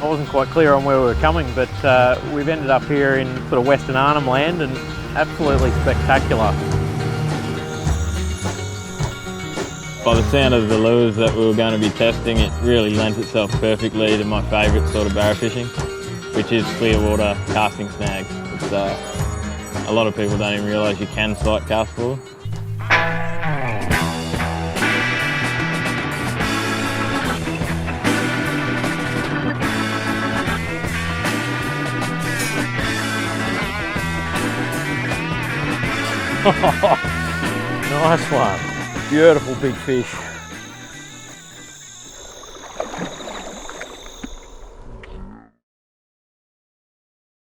I wasn't quite clear on where we were coming, but we've ended up here in sort of Western Arnhem Land, and absolutely spectacular. By the sound of the lures that we were going to be testing, it really lent itself perfectly to my favourite sort of barra fishing, which is clear water casting snags. It's, a lot of people don't even realise you can sight cast for them. Nice one. Beautiful big fish.